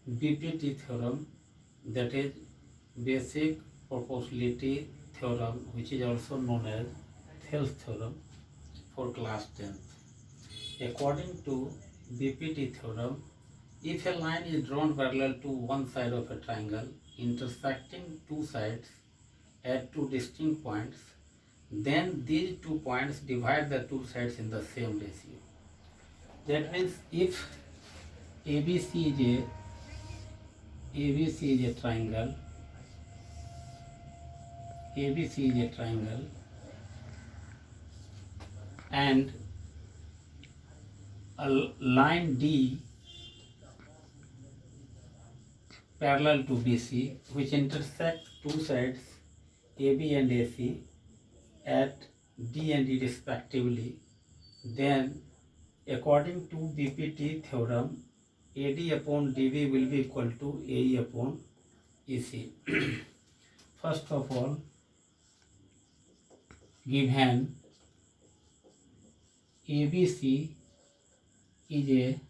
BPT theorem, that is basic proportionality theorem, which is also known as Thales theorem for class 10th. According to BPT theorem, if a line is drawn parallel to one side of a triangle intersecting two sides at two distinct points, then these 2 points divide the two sides in the same ratio. That means if ABC is a triangle, and a line D parallel to BC, which intersect two sides AB and AC at D and E respectively, then according to BPT theorem, AD upon DB will be equal to AE upon EC. First of all, given ABC is a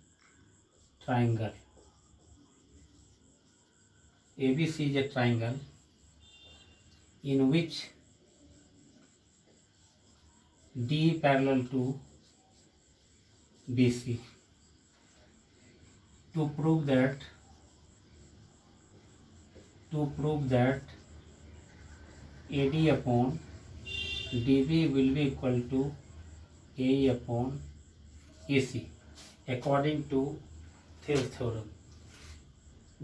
triangle. ABC is a triangle in which D parallel to BC. To prove that AD upon DB will be equal to AE upon AC according to Thales theorem.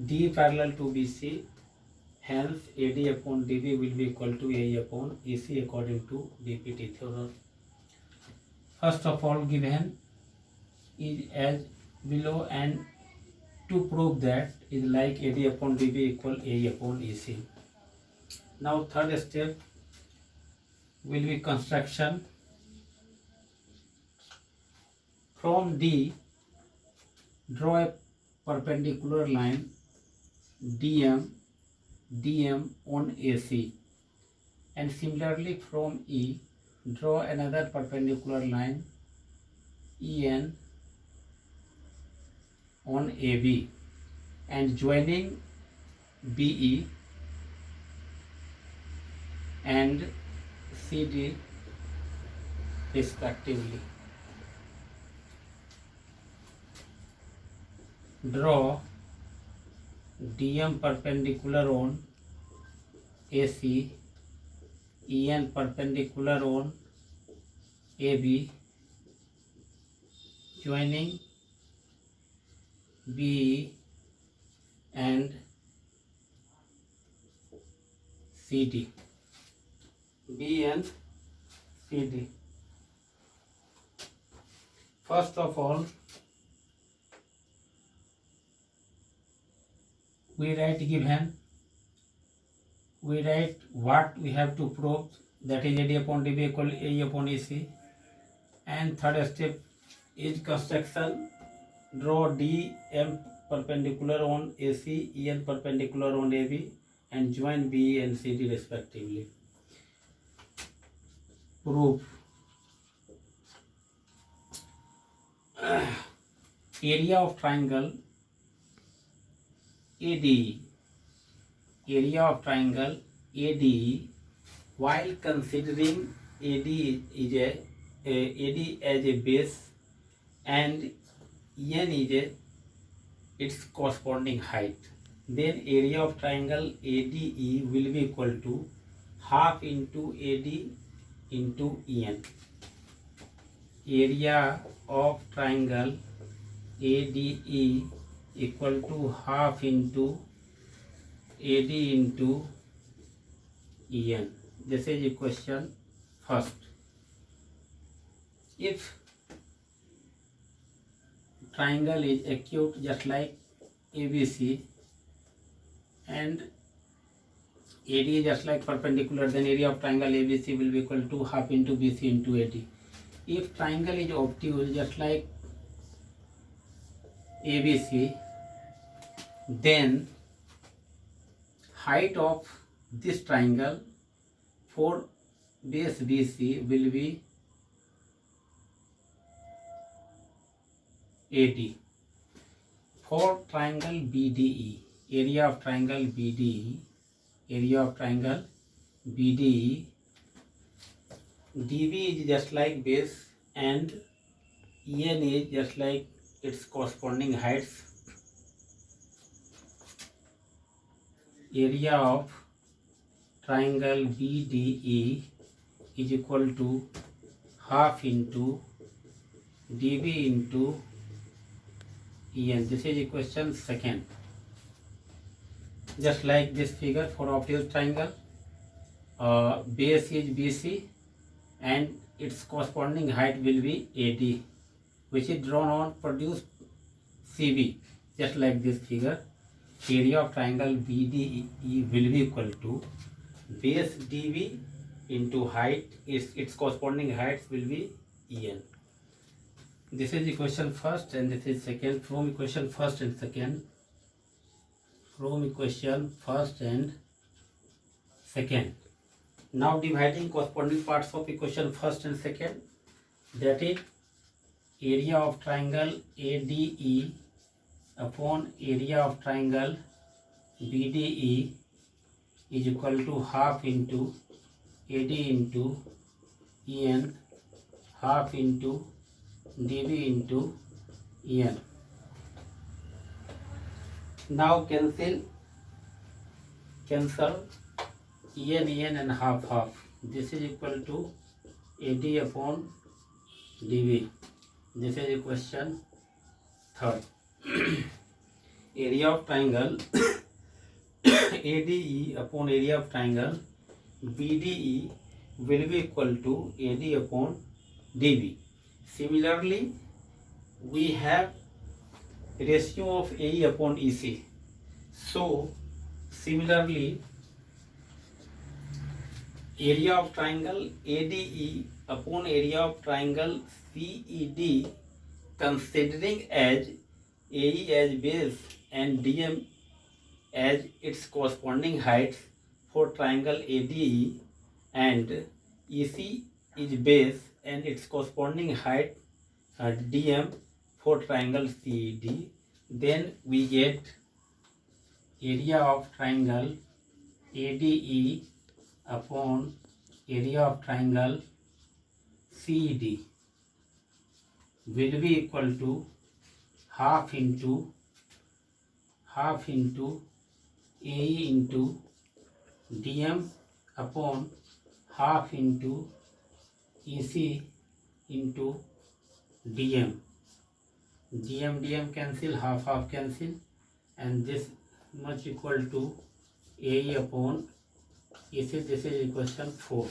D parallel to BC, hence AD upon DB will be equal to AE upon EC according to BPT theorem. First of all, given is as below, and to prove that is like AD upon DB equal AE upon EC. Now third step will be construction. From D, draw a perpendicular line DM on AC, and similarly from E, draw another perpendicular line EN on AB, and joining BE and CD respectively. Draw DM perpendicular on AC, EN perpendicular on AB, joining BE and CD. B and CD. First of all, we write what we have to prove, that is AD upon DB equal AE upon EC. And third step is construction. Draw DM perpendicular on AC, EN perpendicular on AB, and join BE and CD respectively. Proof. Area of triangle ADE. Area of triangle ADE, while considering AD as a base and EN is its corresponding height, then area of triangle ADE will be equal to half into AD into EN. Area of triangle ADE equal to half into AD into EN. This is equation first. If triangle is acute just like ABC and AD is just like perpendicular, then area of triangle ABC will be equal to half into BC into AD. If triangle is obtuse just like ABC, then height of this triangle for base BC will be AD. For triangle BDE, area of triangle BDE, DB is just like base and EN is just like its corresponding heights. Area of triangle BDE is equal to half into DB into EN. This is equation second. Just like this figure for obtuse triangle, base is BC and its corresponding height will be AD, which is drawn on produced CB. Just like this figure, area of triangle BDE will be equal to base DB into height, its corresponding heights will be EN. This is equation first and this is second. From equation first and second, now dividing corresponding parts of equation first and second, that is area of triangle ADE upon area of triangle BDE is equal to half into AD into EN, half into DB into EN. Now cancel EN and half. This is equal to AD upon DB. This is equation third. Area of triangle ADE upon area of triangle BDE will be equal to AD upon DB. Similarly, we have ratio of AE upon EC. So, similarly, area of triangle ADE upon area of triangle CED, considering as AE as base and DM as its corresponding heights for triangle ADE and EC is base and its corresponding height DM for triangle CED, then we get area of triangle ADE upon area of triangle CED will be equal to half into AE into DM upon half into EC into DM. DM cancel, half cancel, and this much equal to AE upon EC. This is equation 4.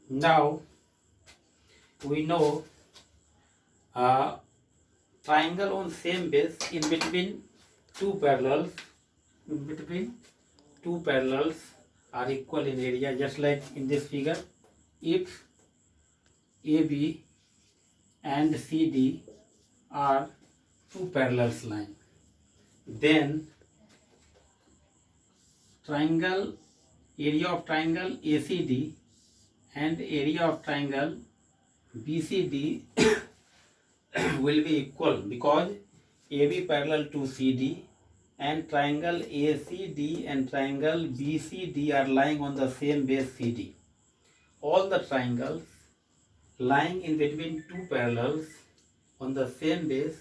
Now we know triangle on same base in between two parallels are equal in area, just like in this figure. If AB and CD are two parallel lines, then triangle area of triangle ACD and area of triangle BCD will be equal, because AB parallel to CD and triangle ACD and triangle BCD are lying on the same base CD. All the triangles lying in between two parallels on the same base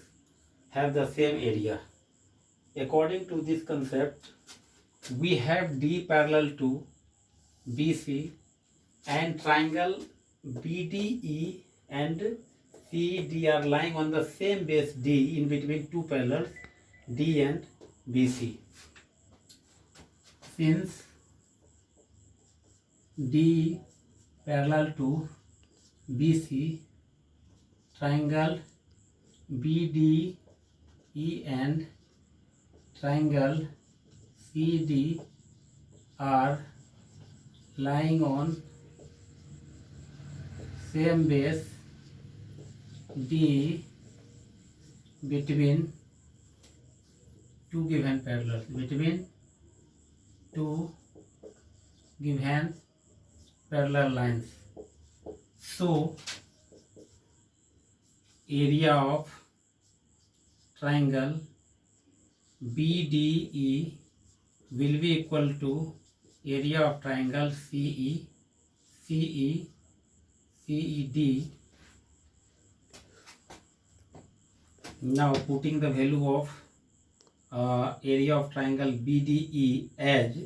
have the same area. According to this concept, we have D parallel to BC and triangle BDE and CED are lying on the same base D in between two parallels D and BC. Since D parallel to BC, triangle BDE and triangle CD are lying on same base D between two given parallels, parallel lines. So area of triangle BDE will be equal to area of triangle CED. Now putting the value of area of triangle BDE as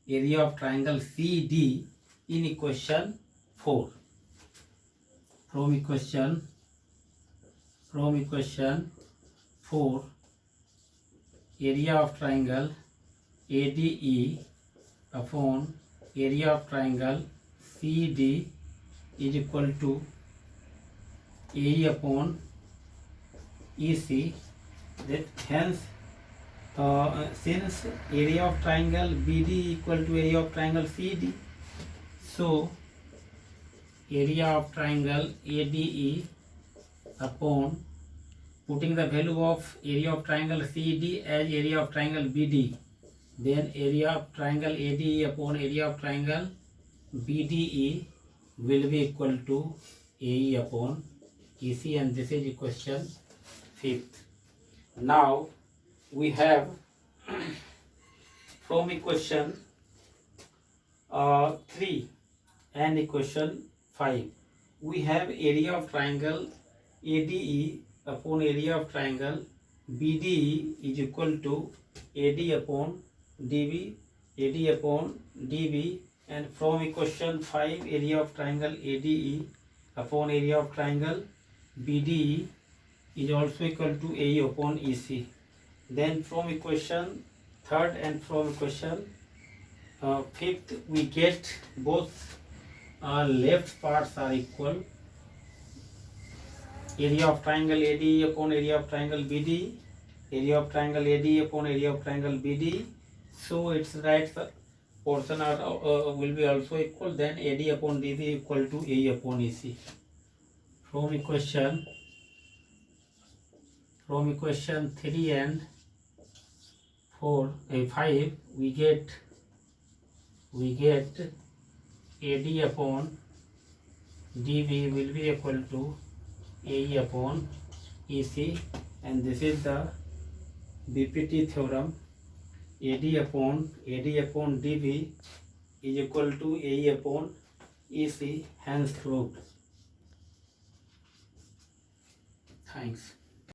area of triangle CD in equation 4. From equation 4, area of triangle ADE upon area of triangle CD is equal to AE upon EC. That hence, since area of triangle BD equal to area of triangle CD, so area of triangle ADE upon putting the value of area of triangle CD as area of triangle BD, then area of triangle ADE upon area of triangle BDE will be equal to AE upon EC, and this is equation 5th. Now we have from equation 3 and equation 5, we have area of triangle ADE upon area of triangle BDE is equal to AD upon DB, and from equation 5 area of triangle ADE upon area of triangle BDE is also equal to AE upon EC. Then from equation 3rd and from equation 5th we get both left parts are equal. Area of triangle ADE upon area of triangle BD, area of triangle ADE upon area of triangle BD, so its right portion are will be also equal. Then AD upon DB equal to AE upon EC. From equation 3 and 5 we get AD upon DB will be equal to AE upon EC, and this is the BPT theorem. AD upon DB is equal to AE upon EC, hence proved. Thanks.